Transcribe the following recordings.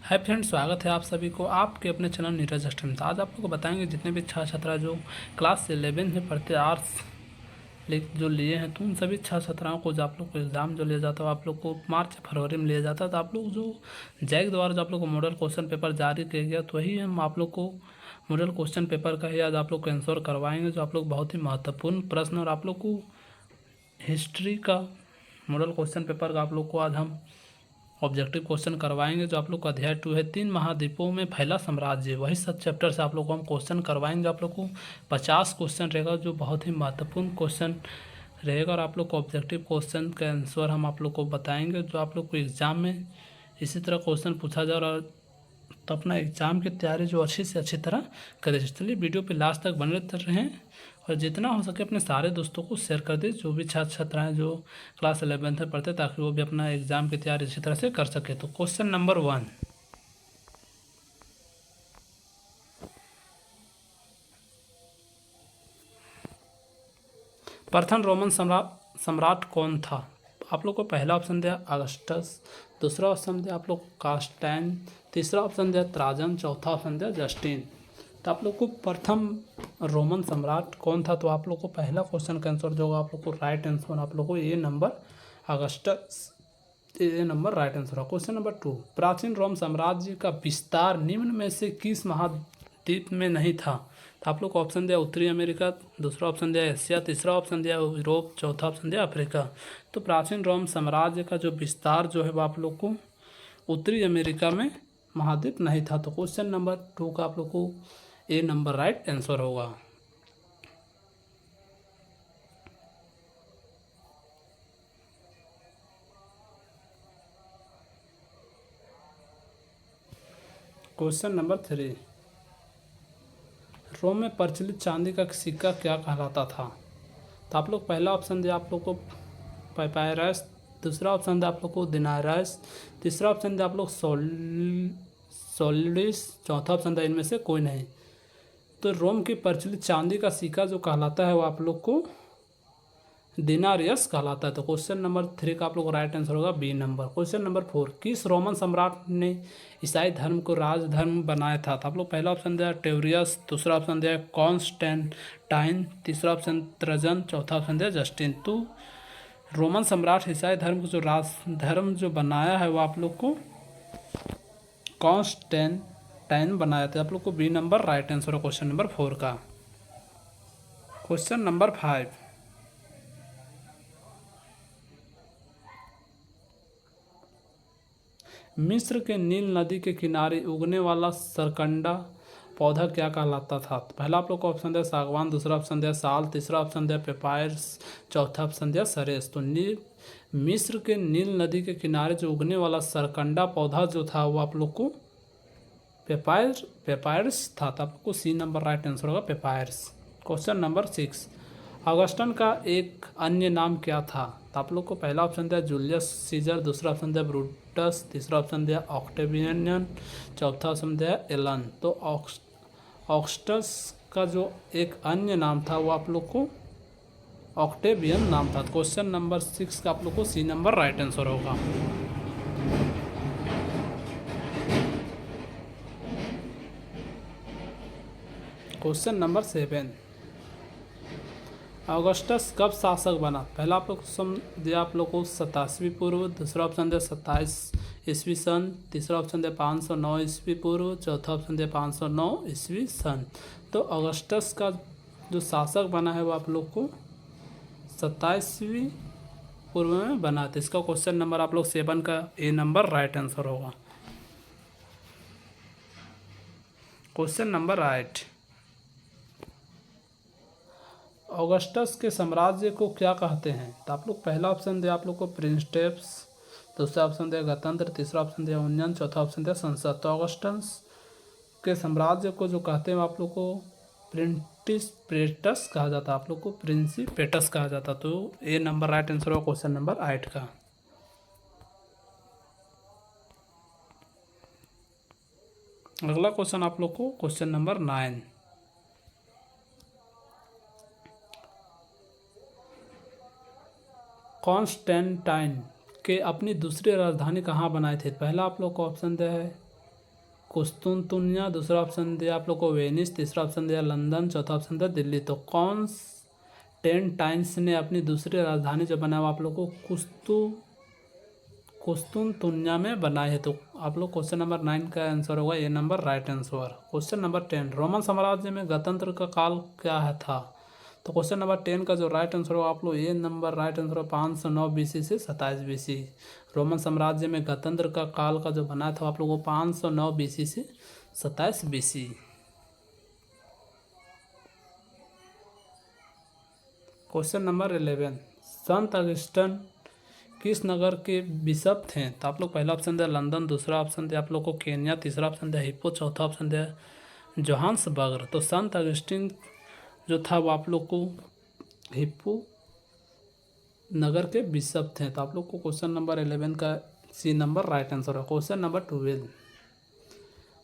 Hi friends, स्वागत है आप सभी को आपके अपने चैनल नीरज स्ट्रीम। आज आप लोग को बताएंगे जितने भी छात्र छात्रा जो क्लास 11 में पढ़ते आर्ट्स जो लिए हैं, तो उन सभी छात्र छात्राओं को जो आप लोग को एग्ज़ाम जो लिया जाता है आप लोग को मार्च फरवरी में लिया जाता है। तो आप लोग जो जैक द्वारा जो आप लोग को मॉडल क्वेश्चन पेपर जारी किया गया, तो वही हम आप लोग को मॉडल क्वेश्चन पेपर का ही आज आप लोग को आंसर करवाएंगे, जो आप लोग बहुत ही महत्वपूर्ण प्रश्न और आप लोग को हिस्ट्री का मॉडल क्वेश्चन पेपर का आप लोग को आज हम ऑब्जेक्टिव क्वेश्चन करवाएंगे। जो आप लोग का अध्याय 2 है 3 महाद्वीपों में फैला साम्राज्य, वही सब चैप्टर से आप लोग को हम क्वेश्चन करवाएंगे। आप लोग को 50 क्वेश्चन रहेगा, जो बहुत ही महत्वपूर्ण क्वेश्चन रहेगा और आप लोग को ऑब्जेक्टिव क्वेश्चन का आंसर हम आप लोग को बताएंगे, जो आप लोग को एग्ज़ाम में इसी तरह क्वेश्चन पूछा जाए और तो अपना एग्ज़ाम की तैयारी जो अच्छी से अच्छी तरह करें। चलिए वीडियो पे लास्ट तक बने रहें और जितना हो सके अपने सारे दोस्तों को शेयर कर दें, जो भी छात्र छात्राएँ जो क्लास 11th में पढ़ते, ताकि वो भी अपना एग्ज़ाम की तैयारी अच्छी तरह से कर सके। तो क्वेश्चन नंबर 1, प्रथम रोमन सम्राट कौन था? आप लोग को पहला ऑप्शन दिया अगस्टस, दूसरा ऑप्शन दिया आप लोग कास्टैन, तीसरा ऑप्शन दिया ट्राजन, चौथा ऑप्शन दिया जस्टिन। तो आप लोग को प्रथम रोमन सम्राट कौन था? तो आप लोग को पहला क्वेश्चन का आंसर जो होगा आप लोग को राइट आंसर आप लोग को ए नंबर अगस्टस, ए नंबर राइट आंसर है। क्वेश्चन नंबर 2, प्राचीन रोम साम्राज्य का विस्तार निम्न में से किस महाद्वीप में नहीं था? तो आप लोग को ऑप्शन दिया उत्तरी अमेरिका, दूसरा ऑप्शन दिया एशिया, तीसरा ऑप्शन दिया यूरोप, चौथा ऑप्शन दिया अफ्रीका। तो प्राचीन रोम साम्राज्य का जो विस्तार जो है वो आप लोग को उत्तरी अमेरिका में महाद्वीप नहीं था। तो क्वेश्चन नंबर 2 का आप लोग को ए नंबर राइट आंसर होगा। क्वेश्चन नंबर 3, रोम में प्रचलित चांदी का सिक्का क्या कहलाता था? तो आप लोग पहला ऑप्शन दिया आप लोग को पैपायरस, दूसरा ऑप्शन दिया आप लोग को दिनारस, तीसरा ऑप्शन दिया आप लोग सोलिडिस, चौथा ऑप्शन दिया इनमें से कोई नहीं। तो रोम की प्रचलित चांदी का सिक्का जो कहलाता है वो आप लोग को दिनारियस कहलाता है। तो क्वेश्चन नंबर 3 का आप लोग राइट आंसर होगा बी नंबर। क्वेश्चन नंबर 4, किस रोमन सम्राट ने ईसाई धर्म को राजधर्म बनाया था? तो आप लोग पहला ऑप्शन दिया टेवरियस, दूसरा ऑप्शन दिया कॉन्स्टेंटाइन, तीसरा ऑप्शन ट्रजन, चौथा ऑप्शन दिया जस्टिन। तो रोमन सम्राट ईसाई धर्म को जो राजधर्म जो बनाया है वो आप लोग को कॉन्स्टेंटाइन बनाया था। आप लोग को बी नंबर राइट आंसर है क्वेश्चन नंबर 4 का। क्वेश्चन नंबर 5, मिस्र के नील नदी के किनारे उगने वाला सरकंडा पौधा क्या कहलाता था? पहला आप लोग को ऑप्शन दिया सागवान, दूसरा ऑप्शन दिया साल, तीसरा ऑप्शन दिया पेपायर्स, चौथा ऑप्शन दिया सरेस। तो मिस्र के नील नदी के किनारे जो उगने वाला सरकंडा पौधा जो था वो आप लोग को पेपायर्स था। तो आपको सी नंबर राइट आंसर होगा पेपायर्स। क्वेश्चन नंबर 6, ऑगस्टन का एक अन्य नाम क्या था? तो आप लोग को पहला ऑप्शन दिया जूलियस सीजर, दूसरा ऑप्शन दिया ब्रूटस, तीसरा ऑप्शन दिया ऑक्टेवियन, चौथा ऑप्शन दिया एलन। तो ऑगस्टस का जो एक अन्य नाम था वो आप लोग को ऑक्टेवियन नाम था। क्वेश्चन नंबर 6 का आप लोग को सी नंबर राइट आंसर होगा। क्वेश्चन नंबर 7, ऑगस्टस कब शासक बना? पहला आप लोग ऑप्शन दिया आप लोग को 87 पूर्व, दूसरा ऑप्शन दिया 27 ईस्वी सन, तीसरा ऑप्शन दिया 509 ईस्वी पूर्व, चौथा ऑप्शन दिया 509 ईस्वी सन। तो ऑगस्टस का जो शासक बना है वो आप लोग को 27वीं पूर्व में बना था। इसका क्वेश्चन नंबर आप लोग 7 का ए नंबर राइट आंसर होगा। क्वेश्चन नंबर 8, ऑगस्टस के साम्राज्य को क्या कहते हैं? तो आप लोग पहला ऑप्शन दिया आप लोग को प्रिंस्टेप्स, दूसरा ऑप्शन दिया गणतंत्र, तीसरा ऑप्शन दिया यूनियन, चौथा ऑप्शन दिया संसद। तो ऑगस्टस के साम्राज्य को जो कहते हैं आप लोग को प्रिंटिसपेटस कहा जाता है, आप लोग को प्रिंसिपेटस कहा जाता। तो ए नंबर राइट आंसर होगा क्वेश्चन नंबर 8 का। अगला क्वेश्चन आप लोग को क्वेश्चन नंबर 9, कॉन्स्टेंटाइन के अपनी दूसरी राजधानी कहाँ बनाए थे? पहला आप लोग को ऑप्शन दिया है कुस्तुनतुनिया, दूसरा ऑप्शन दिया आप लोग को वेनिस, तीसरा ऑप्शन दिया लंदन, चौथा ऑप्शन दिया दिल्ली। तो कॉन्स्टेंटाइन्स ने अपनी दूसरी राजधानी जो बनाया आप लोग को कुस्तुनतुनिया में बनाई है। तो आप लोग क्वेश्चन नंबर 9 का आंसर होगा A number right answer. Question number 10, Roman साम्राज्य में गणतंत्र का काल क्या है था। तो क्वेश्चन नंबर 10 का जो राइट आंसर होगा आप लोग ए नंबर राइट आंसर होगा 509 BC से 27 BC। रोमन साम्राज्य में गणतंत्र का काल का जो बनाया था आप लोगों को 509 BC से 27 BC। क्वेश्चन नंबर 11, संत अगस्टिन किस नगर के बिशप थे। तो आप लोग पहला ऑप्शन दिया लंदन, दूसरा ऑप्शन दिया आप लोग को केन्या, तीसरा ऑप्शन दिया हिप्पो, चौथा ऑप्शन दिया जोहान्सबर्ग। तो संत अगस्टिन जो था वो आप लोग को हिप्पो नगर के बिशप थे। तो आप लोग को क्वेश्चन नंबर 11 का सी नंबर राइट आंसर है। क्वेश्चन नंबर 12,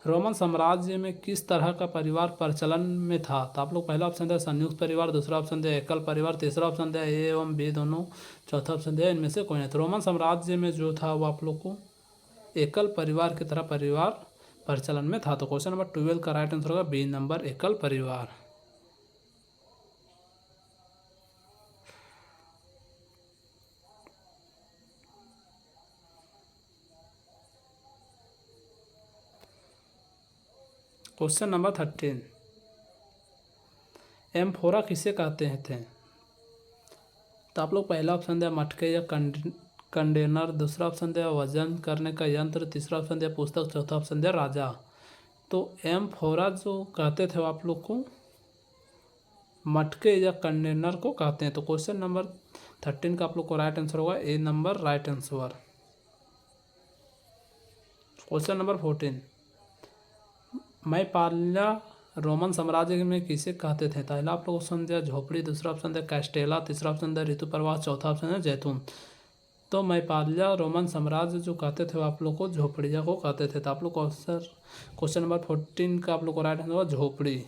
रोमन साम्राज्य में किस तरह का परिवार प्रचलन में था। तो आप लोग पहला ऑप्शन दिया संयुक्त परिवार, दूसरा ऑप्शन दिया एकल परिवार, तीसरा ऑप्शन दिया ए एवं बी दोनों, चौथा ऑप्शन दिया इनमें से कोई नहीं। तो रोमन साम्राज्य में जो था वो आप लोग को एकल परिवार की तरह परिवार प्रचलन में था। तो क्वेश्चन नंबर 12 का राइट आंसर होगा बी नंबर एकल परिवार। क्वेश्चन नंबर 13, एम्फोरा किसे कहते हैं थे। तो आप लोग पहला ऑप्शन दिया मटके या कंटेनर, दूसरा ऑप्शन दिया वजन करने का यंत्र, तीसरा ऑप्शन दिया पुस्तक, चौथा ऑप्शन दिया राजा। तो एम्फोरा जो कहते थे आप लोग को मटके या कंटेनर को कहते हैं। तो क्वेश्चन नंबर 13 का आप लोग को राइट आंसर होगा A number right answer. Question number 14, मैपाल्या रोमन साम्राज्य में किसे कहते थे। पहला आप लोग ऑप्शन दिया झोपड़ी, दूसरा ऑप्शन दिया कैस्टेला, तीसरा ऑप्शन दिया ऋतु प्रवाह, चौथा ऑप्शन है जैतून। तो मैपाल्या रोमन साम्राज्य जो कहते थे वो आप लोग को झोपड़िया को कहते थे। तो आप लोग को आंसर क्वेश्चन नंबर 14 का आप लोग को राइट आंसर होगा झोपड़ी।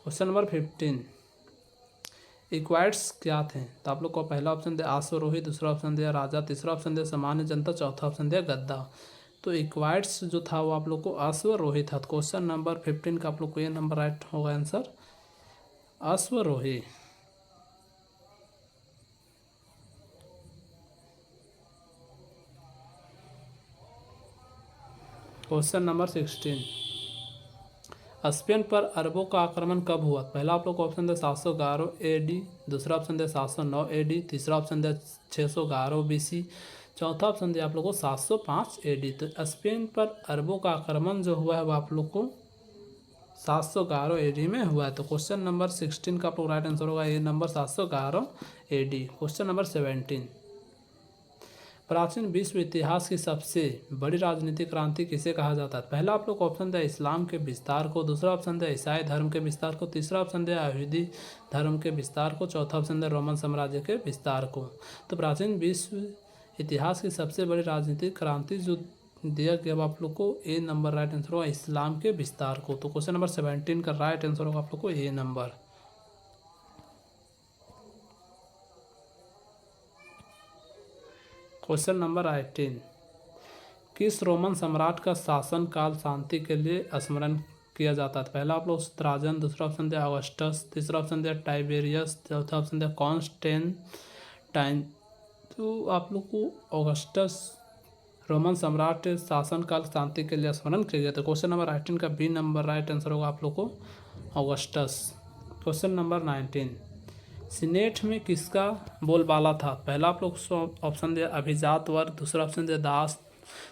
क्वेश्चन नंबर 15, इक्वाइट्स क्या थे। तो आप लोग को पहला ऑप्शन दिया अश्वरोही, दूसरा ऑप्शन दिया राजा, तीसरा ऑप्शन दिया सामान्य जनता, चौथा ऑप्शन दिया गद्दा। तो इक्वाइट्स जो था वो आप लोग को अश्वरोही था। तो क्वेश्चन नंबर 15 का आप लोग को ये नंबर राइट होगा आंसर अश्वरोही। क्वेश्चन नंबर 16, स्पेन पर अरबों का आक्रमण कब हुआ। पहला आप लोग को ऑप्शन दिया 711 AD, दूसरा ऑप्शन दिया 709 AD, तीसरा ऑप्शन दिया 611 BC, चौथा ऑप्शन दिया आप लोग को 705 AD। तो स्पेन पर अरबों का आक्रमण जो हुआ है वो आप लोग को 711 AD में हुआ है। तो क्वेश्चन नंबर 16 का आप लोग राइट आंसर होगा A number 711 AD। Question number 17, प्राचीन विश्व इतिहास की सबसे बड़ी राजनीतिक क्रांति किसे कहा जाता है। पहला आप लोग को ऑप्शन दिया इस्लाम के विस्तार को, दूसरा ऑप्शन दिया ईसाई धर्म के विस्तार को, तीसरा ऑप्शन दिया यहूदी धर्म के विस्तार को, चौथा ऑप्शन दिया रोमन साम्राज्य के विस्तार को। तो प्राचीन विश्व इतिहास की सबसे बड़ी राजनीतिक क्रांति जो दिया गया आप लोग को ए नंबर राइट आंसर होगा इस्लाम के विस्तार को। तो क्वेश्चन नंबर 17 का राइट आंसर होगा आप लोग को ए नंबर। क्वेश्चन नंबर 18, किस रोमन सम्राट का शासन काल शांति के लिए स्मरण किया जाता है। पहला आप लोग त्राजन, दूसरा ऑप्शन दिया ऑगस्टस, तीसरा ऑप्शन दिया टाइबेरियस, चौथा ऑप्शन दिया कॉन्स्टेंटाइन। तो आप लोग को ऑगस्टस रोमन सम्राट शासन काल शांति के लिए स्मरण किया गया। तो क्वेश्चन नंबर 18 का बी नंबर राइट आंसर होगा आप लोग को ऑगस्टस। क्वेश्चन नंबर 19, सीनेट में किसका बोलबाला था। पहला आप लोग ऑप्शन दिया अभिजात वर्ग, दूसरा ऑप्शन दिया दास,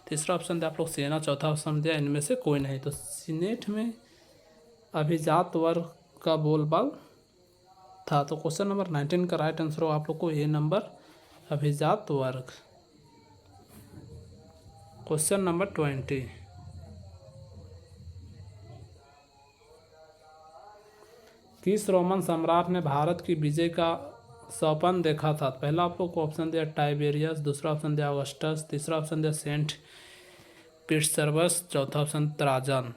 तीसरा ऑप्शन दिया आप लोग सेना, चौथा ऑप्शन दिया इनमें से कोई नहीं। तो सीनेट में अभिजात वर्ग का बोलबाल था। तो क्वेश्चन नंबर 19 का राइट आंसर हो आप लोग को ए नंबर अभिजात वर्ग। क्वेश्चन नंबर 20, किस रोमन सम्राट ने भारत की विजय का सपन देखा था। पहला आप लोग को ऑप्शन दिया टाइबेरियस, दूसरा ऑप्शन दिया ऑगस्टस, तीसरा ऑप्शन दिया सेंट पीटर्सबर्ग, चौथा ऑप्शन त्राजन।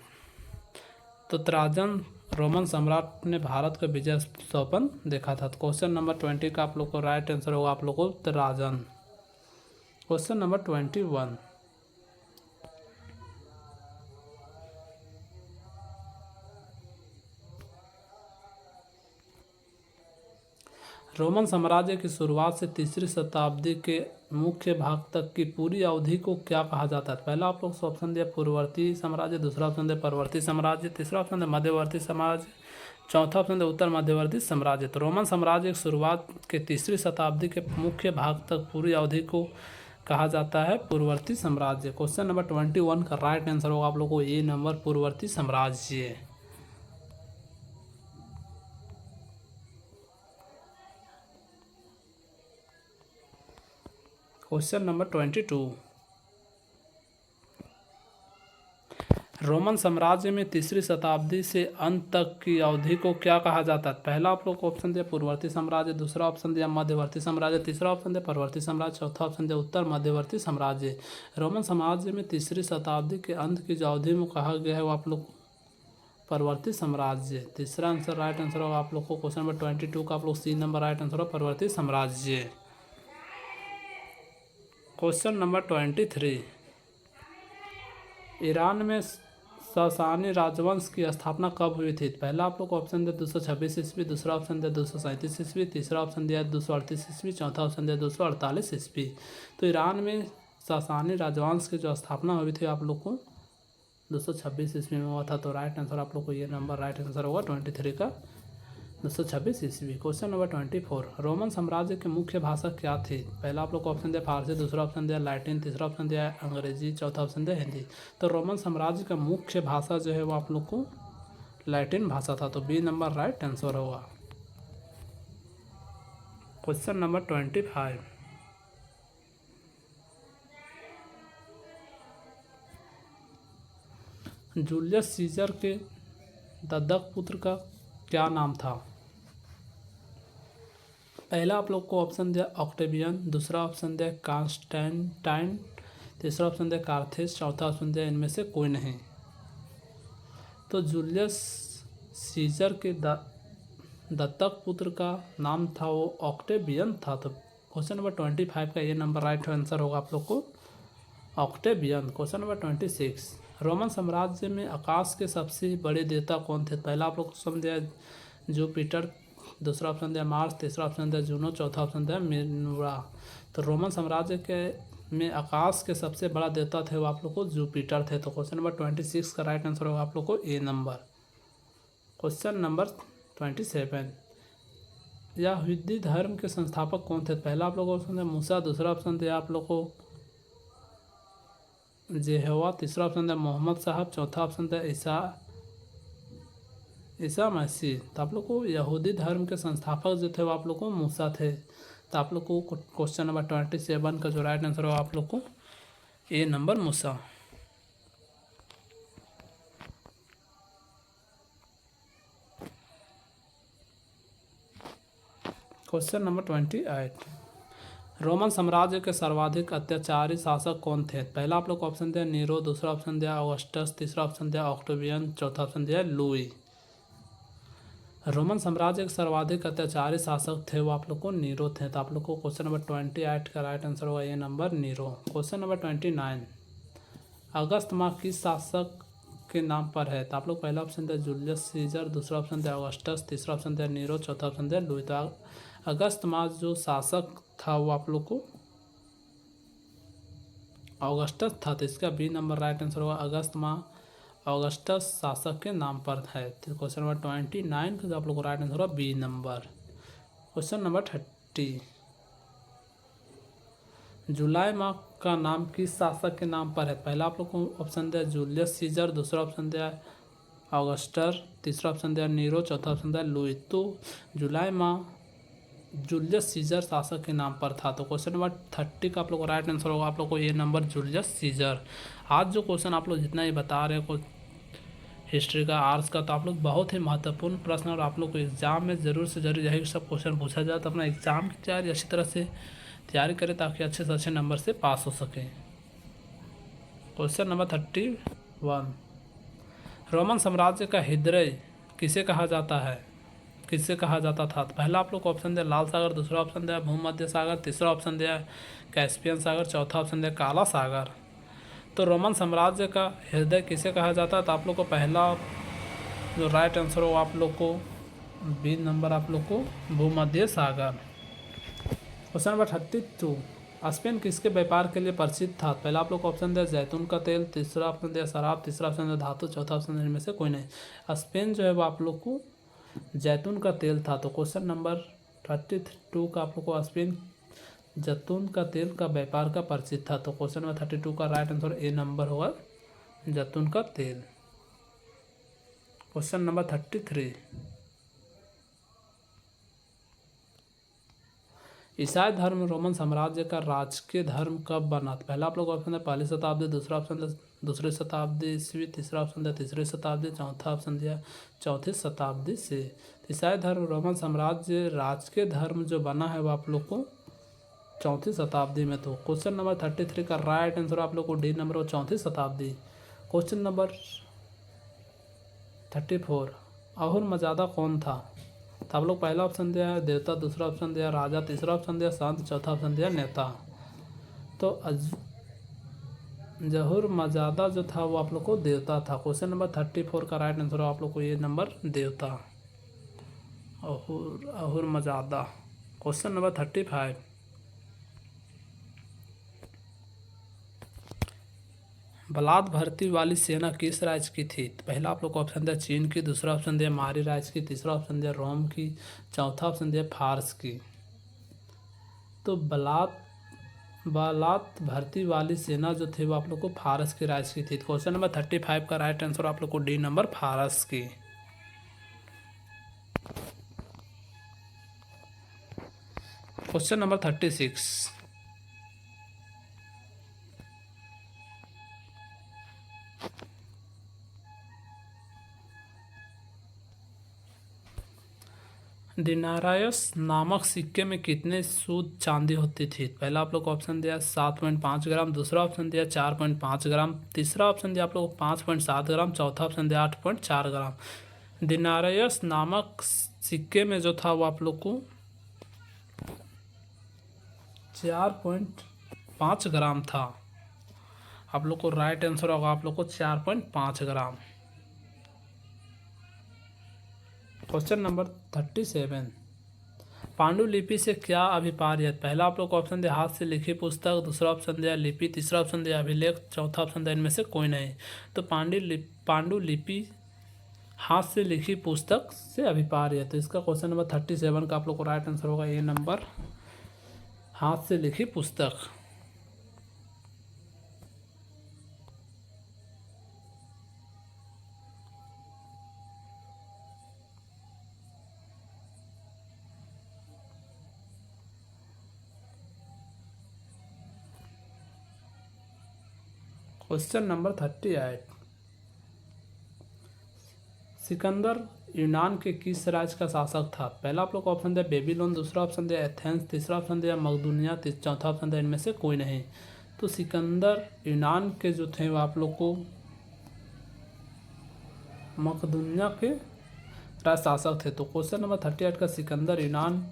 तो त्राजन रोमन सम्राट ने भारत का विजय सपन देखा था। तो क्वेश्चन नंबर 20 का आप लोग को राइट आंसर होगा आप लोग को त्राजन। क्वेश्चन नंबर 21, रोमन साम्राज्य की शुरुआत से तीसरी शताब्दी के मुख्य भाग तक की पूरी अवधि को क्या कहा जाता है? पहला आप लोग ऑप्शन दिया पूर्ववर्ती साम्राज्य, दूसरा ऑप्शन दिया परवर्ती साम्राज्य, तीसरा ऑप्शन दिया मध्यवर्ती साम्राज्य, चौथा ऑप्शन दिया उत्तर मध्यवर्ती साम्राज्य। तो रोमन साम्राज्य की शुरुआत के तीसरी शताब्दी के मुख्य भाग तक पूरी अवधि को कहा जाता है पूर्ववर्ती साम्राज्य। क्वेश्चन नंबर 21 का राइट आंसर होगा आप लोग को ए नंबर पूर्ववर्ती साम्राज्य। क्वेश्चन नंबर 22, रोमन साम्राज्य में तीसरी शताब्दी से अंत तक की अवधि को क्या कहा जाता है? पहला आप लोग को ऑप्शन दिया पूर्ववर्ती साम्राज्य, दूसरा ऑप्शन दिया मध्यवर्ती साम्राज्य, तीसरा ऑप्शन दिया परवर्ती साम्राज्य, चौथा ऑप्शन दिया उत्तर मध्यवर्ती साम्राज्य। रोमन साम्राज्य में तीसरी शताब्दी के अंत की जो अवधि में कहा गया है वो आप लोग परवर्ती साम्राज्य। तीसरा आंसर राइट आंसर होगा आप लोग को क्वेश्चन नंबर 22 का आप लोग सी नंबर राइट आंसर होगा परवर्ती साम्राज्य। क्वेश्चन नंबर 23, ईरान में सासानी राजवंश की स्थापना कब हुई थी? पहला आप लोग को ऑप्शन दिया 226 ईस्वी, दूसरा ऑप्शन दिया 237 ईस्वी, तीसरा ऑप्शन दिया 238 ईस्वी, चौथा ऑप्शन दिया 248 ईस्वी। तो ईरान में सासानी राजवंश की जो स्थापना हुई थी आप लोग को 226 ईस्वी में हुआ था। तो राइट आंसर आप लोग को ये नंबर राइट आंसर होगा 23 का 226 ईस्वी। क्वेश्चन नंबर 24, रोमन साम्राज्य की मुख्य भाषा क्या थी? पहला आप लोग को ऑप्शन दिया फारसी, दूसरा ऑप्शन दिया लैटिन, तीसरा ऑप्शन दिया अंग्रेजी, चौथा ऑप्शन दिया हिंदी। तो रोमन साम्राज्य का मुख्य भाषा जो है वो आप लोग को लैटिन भाषा था। तो बी नंबर राइट आंसर होगा। क्वेश्चन नंबर 25, जूलियस सीजर के दत्तक पुत्र का क्या नाम था? पहला आप लोग को ऑप्शन दिया ऑक्टेवियन, दूसरा ऑप्शन दिया कॉन्स्टेंटाइन, तीसरा ऑप्शन दिया कार्थेज, चौथा ऑप्शन दिया इनमें से कोई नहीं। तो जूलियस सीजर के दत्तक पुत्र का नाम था वो ऑक्टेवियन था। तो क्वेश्चन नंबर 25 का ये नंबर राइट आंसर होगा आप लोग को ऑक्टेवियन। क्वेश्चन नंबर 26, रोमन साम्राज्य में आकाश के सबसे बड़े देवता कौन थे? पहला आप लोग को ऑप्शन दिया जुपिटर, दूसरा ऑप्शन दिया मार्स, तीसरा ऑप्शन दिया जूनो, चौथा ऑप्शन दिया मिनर्वा। तो रोमन साम्राज्य के में आकाश के सबसे बड़ा देवता थे वो आप लोग को जुपिटर थे। तो क्वेश्चन नंबर 26 का राइट आंसर होगा आप लोग को ए नंबर। क्वेश्चन नंबर 27, यहूदी धर्म के संस्थापक कौन थे? पहला आप लोग को ऑप्शन दिया मूसा, दूसरा ऑप्शन दिया आप लोग को यहोवा, तीसरा ऑप्शन दिया मोहम्मद साहब, चौथा ऑप्शन दिया ईसा मसीह। तो आप लोग को यहूदी धर्म के संस्थापक जो थे वो आप लोग को मूसा थे। तो आप लोग को क्वेश्चन नंबर 27 का जो राइट आंसर हो आप लोग को ए नंबर मूसा। क्वेश्चन नंबर 28, रोमन साम्राज्य के सर्वाधिक अत्याचारी शासक कौन थे? पहला आप लोग को ऑप्शन दिया नीरो, दूसरा ऑप्शन दिया ऑगस्टस, तीसरा ऑप्शन दिया ऑक्टेवियन, चौथा ऑप्शन दिया लुई। रोमन साम्राज्य के सर्वाधिक अत्याचारी शासक थे वो आप लोग को नीरो थे। तो आप लोग को क्वेश्चन नंबर 28 का राइट आंसर होगा ये नंबर नीरो। क्वेश्चन नंबर 29, अगस्त माह किस शासक के नाम पर है? तो आप लोग पहला ऑप्शन दिया जूलियस सीजर, दूसरा ऑप्शन दिया ऑगस्टस, तीसरा ऑप्शन दिया नीरो, चौथा ऑप्शन दिया लुई। तो अगस्त माह जो शासक था वो आप लोग को ऑगस्टस था। तो इसका बी नंबर राइट आंसर होगा अगस्त माह ऑगस्टस शासक के नाम पर है। तो क्वेश्चन नंबर 29 का आप लोग को राइट आंसर होगा बी नंबर। क्वेश्चन नंबर 30, जुलाई माह का नाम किस शासक के नाम पर है? पहला आप लोग को ऑप्शन दिया जूलियस सीजर, दूसरा ऑप्शन दिया ऑगस्टर, तीसरा ऑप्शन दिया नीरो, चौथा ऑप्शन दिया लुई। तो जुलाई माह जूलियस सीजर शासक के नाम पर था। तो क्वेश्चन नंबर 30 का आप लोग को राइट आंसर होगा आप लोग को ये नंबर जूलियस सीजर। आज जो क्वेश्चन आप लोग जितना ही बता रहे हो हिस्ट्री का, आर्ट्स का, तो आप लोग बहुत ही महत्वपूर्ण प्रश्न और आप लोग को एग्जाम में ज़रूर से ज़रूर यही सब क्वेश्चन पूछा जाए। तो अपना एग्जाम की तैयारी अच्छी तरह से तैयारी करें ताकि अच्छे से अच्छे नंबर से पास हो सके। क्वेश्चन नंबर 31, रोमन साम्राज्य का हृदय किसे कहा जाता है? किससे कहा जाता था? तो पहला आप लोग को ऑप्शन दिया लाल सागर, दूसरा ऑप्शन दिया भूमध्य सागर, तीसरा ऑप्शन दिया कैस्पियन सागर, चौथा ऑप्शन दिया काला सागर। तो रोमन साम्राज्य का हृदय किसे कहा जाता है? तो आप लोग को पहला जो राइट आंसर हो आप लोग को बी नंबर आप लोग को भूमध्य सागर। क्वेश्चन नंबर 32, स्पेन किसके व्यापार के लिए प्रसिद्ध था? पहला आप लोग को ऑप्शन दिया जैतून का तेल, तीसरा ऑप्शन दिया शराब, तीसरा ऑप्शन दिया धातु, चौथा ऑप्शन इनमें से कोई नहीं। स्पेन जो है वो आप लोग को जैतून का तेल था। तो क्वेश्चन नंबर 32 का आप लोग को स्पेन जैतून का तेल का व्यापार का प्रसिद्ध था। तो क्वेश्चन नंबर 32 का राइट आंसर ए नंबर होगा, जैतून का तेल। क्वेश्चन नंबर 33, ईसाई धर्म रोमन साम्राज्य का राजकीय धर्म कब बना? पहला आप लोग ऑप्शन है पहली शताब्दी, दूसरा ऑप्शन दूसरी शताब्दी ईस्वी, तीसरा ऑप्शन दिया तीसरी शताब्दी, चौथा ऑप्शन दिया चौथी शताब्दी से। ईसाई धर्म रोमन साम्राज्य राजकीय धर्म जो बना है वो आप लोग को चौथी शताब्दी में। तो क्वेश्चन नंबर 33 का राइट आंसर आप लोग को डी नंबर हो, चौथी शताब्दी। क्वेश्चन नंबर 34, अहुर मजादा कौन था? तो आप लोग पहला ऑप्शन दिया है देवता, दूसरा ऑप्शन दिया राजा, तीसरा ऑप्शन दिया संत, चौथा ऑप्शन दिया नेता। तो जहुर मजादा जो था वो आप लोग को देवता था। क्वेश्चन नंबर 34 का राइट आंसर आप लोग को ये नंबर देवता, अहुर मजादा। क्वेश्चन नंबर 35, बलात् भर्ती वाली सेना किस राज्य की थी? तो पहला आप लोग को ऑप्शन दिया चीन की, दूसरा ऑप्शन दिया मारी राज्य की, तीसरा ऑप्शन दिया रोम की, चौथा ऑप्शन दिया फारस की। तो बलात् भर्ती वाली सेना जो थी वो आप लोग को फारस के राज्य की थी। क्वेश्चन नंबर 35 का राइट आंसर आप लोग को डी नंबर फारस की। क्वेश्चन नंबर 36, दिनारायस नामक सिक्के में कितने सूद चांदी होती थी? पहला आप लोग को ऑप्शन दिया 7.5 ग्राम, दूसरा ऑप्शन दिया 4.5 ग्राम, तीसरा ऑप्शन दिया आप लोग को 5.7 ग्राम, चौथा ऑप्शन दिया 8.4 ग्राम। दिनारायस नामक सिक्के में जो था वो आप लोग को 4.5 ग्राम था। आप लोग को राइट आंसर होगा आप लोग को 4.5 ग्राम। क्वेश्चन नंबर 37, पांडुलिपि से क्या अभिप्राय? पहला आप लोग को ऑप्शन दिया हाथ से लिखी पुस्तक, दूसरा ऑप्शन दिया लिपि, तीसरा ऑप्शन दिया अभिलेख, चौथा ऑप्शन दिया इनमें से कोई नहीं। तो पांडुलिपि हाथ से लिखी पुस्तक से अभिप्राय। तो इसका क्वेश्चन नंबर 37 का आप लोग को राइट आंसर होगा ये नंबर, हाथ से लिखी पुस्तक। क्वेश्चन नंबर 38, सिकंदर यूनान के किस राज्य का शासक था? पहला आप लोग को ऑप्शन दिया बेबीलोन, दूसरा ऑप्शन दिया एथेंस, तीसरा ऑप्शन दिया मकदूनिया, चौथा ऑप्शन दिया इनमें से कोई नहीं। तो सिकंदर यूनान के जो थे वो आप लोग को मकदूनिया के राज्य शासक थे। तो क्वेश्चन नंबर 38 का सिकंदर यूनान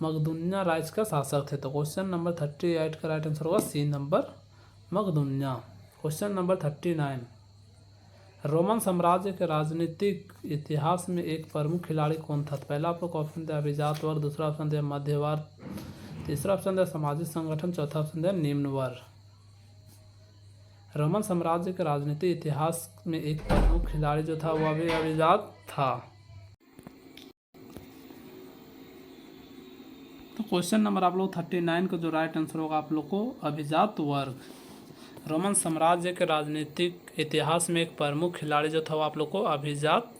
मकदूनिया राज्य का शासक थे। तो क्वेश्चन नंबर 38 का राइट आंसर होगा सी नंबर, मकदूनिया। क्वेश्चन नंबर 39, रोमन साम्राज्य के राजनीतिक इतिहास में एक प्रमुख खिलाड़ी कौन था? पहला आप लोग को ऑप्शन दिया अभिजात वर्ग, दूसरा ऑप्शन दिया मध्य वर्ग, तीसरा ऑप्शन दिया सामाजिक संगठन, चौथा ऑप्शन दिया निम्न वर्ग। रोमन साम्राज्य के राजनीतिक इतिहास में एक प्रमुख खिलाड़ी जो था वो अभी अभिजात था। तो क्वेश्चन नंबर आप लोग 39 का जो राइट आंसर होगा आप लोग को अभिजात वर्ग। रोमन साम्राज्य के राजनीतिक इतिहास में एक प्रमुख खिलाड़ी जो था वो आप लोग को अभिजात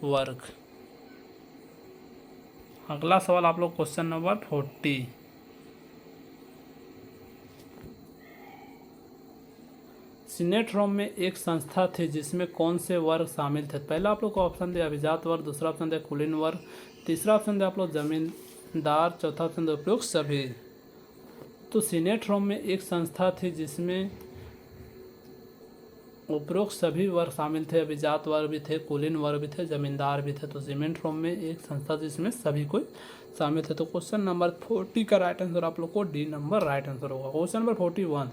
वर्ग। अगला सवाल आप लोग क्वेश्चन नंबर 40, सीनेट रोम में एक संस्था थी जिसमें कौन से वर्ग शामिल थे? पहला आप लोग को ऑप्शन दिया अभिजात वर्ग, दूसरा ऑप्शन दिया कुलीन वर्ग, तीसरा ऑप्शन दिया आप लोग जमींदार, चौथा ऑप्शन दिया उपयुक्त सभी। तो सीनेट रोम में एक संस्था थी जिसमें उपरोक्त सभी वर्ग शामिल थे, अभिजात वर्ग भी थे, कुलीन वर्ग भी थे, जमींदार भी थे। तो सीनेट रोम में एक संस्था जिसमें सभी कोई शामिल थे। तो क्वेश्चन नंबर 40 का राइट आंसर आप लोग को डी नंबर राइट आंसर होगा। क्वेश्चन नंबर 41,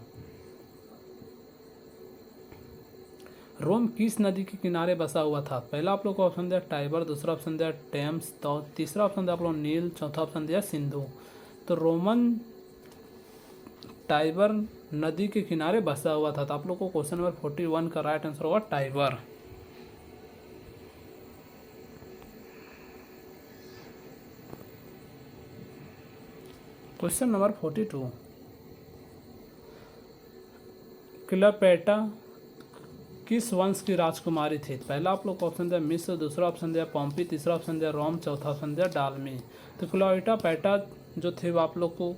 रोम किस नदी के किनारे बसा हुआ था? पहला आप लोग को ऑप्शन दिया टाइबर, दूसरा ऑप्शन दिया टेम्स, तो तीसरा ऑप्शन दिया आप लोग नील, चौथा ऑप्शन दिया सिंधु। तो रोमन टाइबर नदी के किनारे बसा हुआ था। तो आप लोग को क्वेश्चन नंबर 41 का राइट आंसर होगा टाइबर। क्वेश्चन नंबर 42, क्लियोपेट्रा किस वंश की राजकुमारी थी? पहला आप लोग को ऑप्शन दिया मिस्र, दूसरा ऑप्शन दिया पॉम्पी, तीसरा ऑप्शन दिया रोम, चौथा ऑप्शन दिया टालमी। तो क्लियोपेट्रा जो थे वो आप लोग को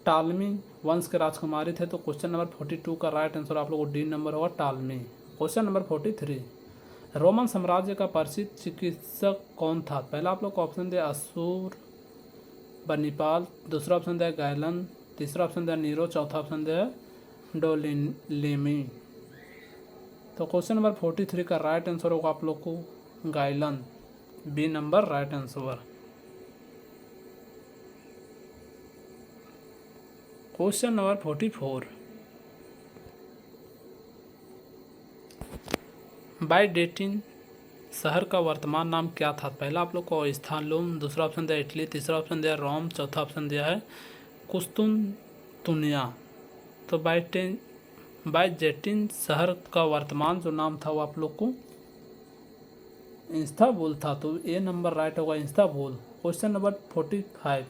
टालमी वंश के राजकुमारी थे। तो क्वेश्चन नंबर 42 का राइट आंसर आप लोग को डी नंबर होगा टालमी। क्वेश्चन नंबर 43, रोमन साम्राज्य का प्रसिद्ध चिकित्सक कौन था? पहला आप लोग को ऑप्शन दिया असूर बनीपाल, दूसरा ऑप्शन दिया गैलन, तीसरा ऑप्शन दिया नीरो, चौथा ऑप्शन दिया डोलेमी। तो क्वेश्चन नंबर 43 का राइट आंसर होगा आप लोग को गाइलन, B number right answer. Question number 44, बायडेटिन शहर का वर्तमान नाम क्या था? पहला आप लोग को इस्तांबुल, दूसरा ऑप्शन दिया इटली, तीसरा ऑप्शन दिया रोम, चौथा ऑप्शन दिया है कुस्तुनतुनिया। तो बायजेटिन शहर का वर्तमान जो नाम था वो आप लोग को इस्तांबुल था। तो ए नंबर राइट होगा इस्तांबुल। क्वेश्चन नंबर 45,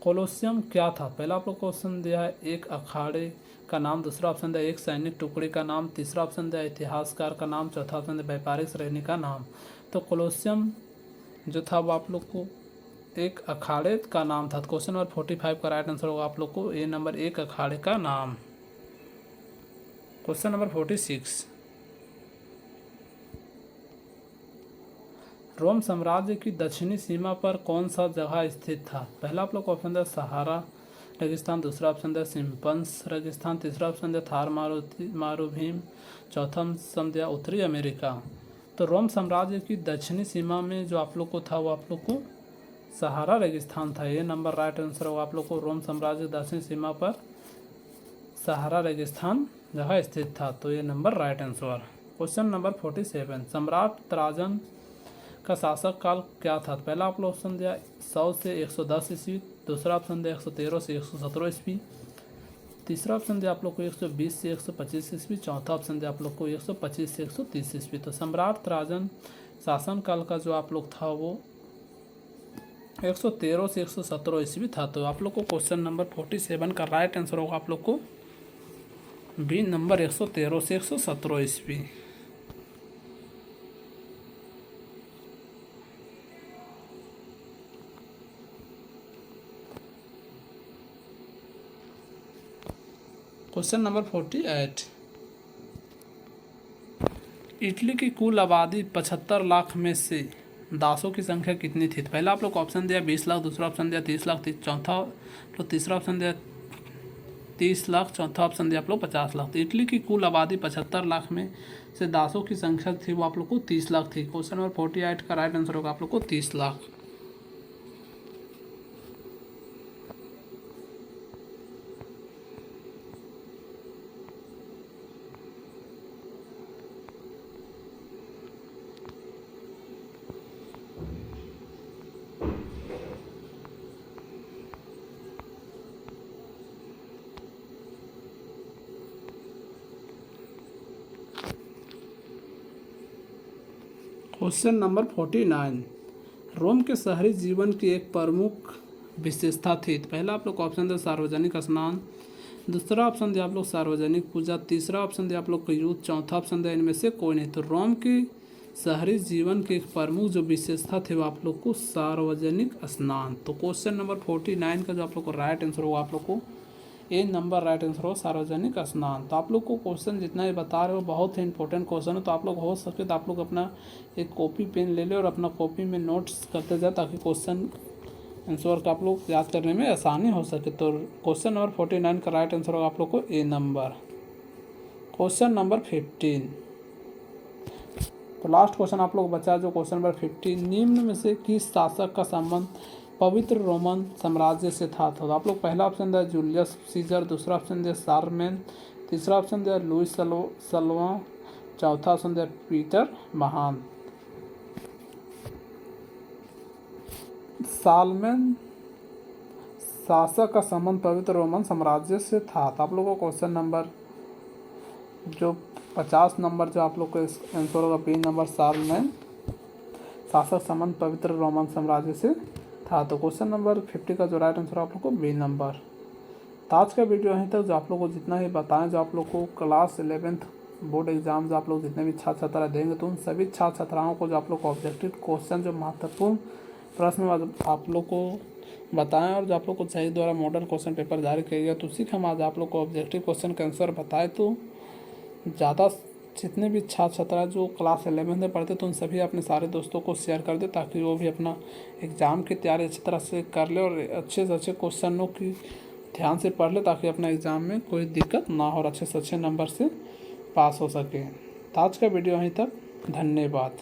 कोलोसियम क्या था? पहला आप लोग को क्वेश्चन दिया है एक अखाड़े का नाम, दूसरा ऑप्शन दिया एक सैनिक टुकड़ी का नाम, तीसरा ऑप्शन दिया इतिहासकार का नाम, चौथा ऑप्शन दिया व्यापारिक श्रेणी का नाम। तो कोलोसियम जो था वो आप लोग को एक अखाड़े का नाम था। क्वेश्चन नंबर 45 का राइट आंसर होगा आप लोग को ए नंबर एक अखाड़े का नाम। क्वेश्चन नंबर 46, रोम साम्राज्य की दक्षिणी सीमा पर कौन सा जगह स्थित था? पहला आप लोग को ऑप्शन दिया सहारा रेगिस्तान, दूसरा ऑप्शन दिया सिम्पन्स रेगिस्तान, तीसरा ऑप्शन दिया थार मारुभूमि, चौथा ऑप्शन दिया उत्तरी अमेरिका। तो रोम साम्राज्य की दक्षिणी सीमा में जो आप लोग को था वो आप लोग को सहारा रेगिस्तान था। ये नंबर राइट आंसर होगा आप लोग को रोम साम्राज्य की दक्षिणी सीमा पर सहारा रेगिस्तान जगह स्थित था। तो ये number right answer. Question number 47, सम्राट त्राजन का शासक काल क्या था? पहला आप लोग ऑप्शन दिया 100 से 110 ईस्वी, दूसरा ऑप्शन दिया 113 से 117 ईस्वी, तीसरा ऑप्शन दिया आप लोग को 120 से 125 ईस्वी, चौथा ऑप्शन दिया आप लोग को 125 से 130 ईस्वी। तो सम्राट त्राजन शासन काल का जो आप लोग था वो 113 से 117 ईस्वी था। तो आप लोग को क्वेश्चन नंबर 47 का राइट आंसर होगा आप लोग को बी नंबर 113 से 117 ईस्वी। क्वेश्चन नंबर 48, इटली की कुल आबादी 75 लाख में से दासों की संख्या कितनी थी? पहला आप लोग को ऑप्शन दिया 20 लाख, दूसरा ऑप्शन दिया 30 लाख, चौथा तो तीसरा ऑप्शन दिया 30 लाख, चौथा ऑप्शन दिया आप लोग 50 लाख। तो इटली की कुल आबादी 75 लाख में से दासों की संख्या थी वो आप लोग को 30 लाख थी। क्वेश्चन नंबर 48 का राइट आंसर होगा आप लोग को 30 लाख। क्वेश्चन नंबर 49, रोम के शहरी जीवन की एक प्रमुख विशेषता थी। पहला आप लोग को ऑप्शन दिया सार्वजनिक स्नान, दूसरा ऑप्शन दिया आप लोग सार्वजनिक पूजा, तीसरा ऑप्शन दिया आप लोग को युद्ध, चौथा ऑप्शन दिया इनमें से कोई नहीं। तो रोम के शहरी जीवन की एक प्रमुख जो विशेषता थी वो आप लोग को सार्वजनिक स्नान। तो क्वेश्चन नंबर 49 का जो आप लोग को राइट आंसर होगा आप लोग को ए नंबर राइट आंसर हो सार्वजनिक स्नान। तो आप लोग को क्वेश्चन जितना भी बता रहे हो बहुत ही इंपॉर्टेंट क्वेश्चन है। तो आप लोग हो सके तो आप लोग अपना एक कॉपी पेन ले ले और अपना कॉपी में नोट्स करते जाए ताकि क्वेश्चन आंसर का आप लोग याद करने में आसानी हो सके। तो क्वेश्चन नंबर 49 का राइट आंसर होगा आप लोग को ए नंबर। क्वेश्चन नंबर 15, तो लास्ट क्वेश्चन आप लोग बचा जो क्वेश्चन नंबर 15, निम्न में से किस शासक का संबंध पवित्र रोमन साम्राज्य से था? तो आप लोग पहला ऑप्शन दिया जूलियस सीजर, दूसरा ऑप्शन दिया शारलेमेन, तीसरा ऑप्शन दिया लुइस सल्वा, चौथा ऑप्शन दिया पीटर महान। साल में शासक का संबंध पवित्र रोमन साम्राज्य से था। तो आप लोगों को क्वेश्चन नंबर जो 50 नंबर जो आप लोग को आंसर होगा बी नंबर, साल में शासक संबंध पवित्र रोमन साम्राज्य से था। तो क्वेश्चन नंबर 50 का जो राइट आंसर आप लोग को बी नंबर। तो आज का वीडियो यहीं तक। जो आप लोग को जितना ही बताएं, जो आप लोग को क्लास 11th बोर्ड एग्जाम जो आप लोग जितने भी छात्र छात्रा देंगे, तो उन सभी छात्र छात्राओं को जो आप लोग को ऑब्जेक्टिव क्वेश्चन जो महत्वपूर्ण प्रश्न आप लोग को बताएं, और जो आप लोग को सही द्वारा मॉडल क्वेश्चन पेपर जारी किया गया, तो उसी का हम आज आप लोग को ऑब्जेक्टिव क्वेश्चन का आंसर बताए। तो ज़्यादा जितने भी छात्र छात्रा जो क्लास 11 में पढ़ते, तो उन सभी अपने सारे दोस्तों को शेयर कर दे, ताकि वो भी अपना एग्ज़ाम की तैयारी अच्छी तरह से कर ले और अच्छे से अच्छे क्वेश्चनों की ध्यान से पढ़ ले, ताकि अपना एग्ज़ाम में कोई दिक्कत ना हो और अच्छे से अच्छे नंबर से पास हो सके। तो आज का वीडियो यहीं तक। धन्यवाद।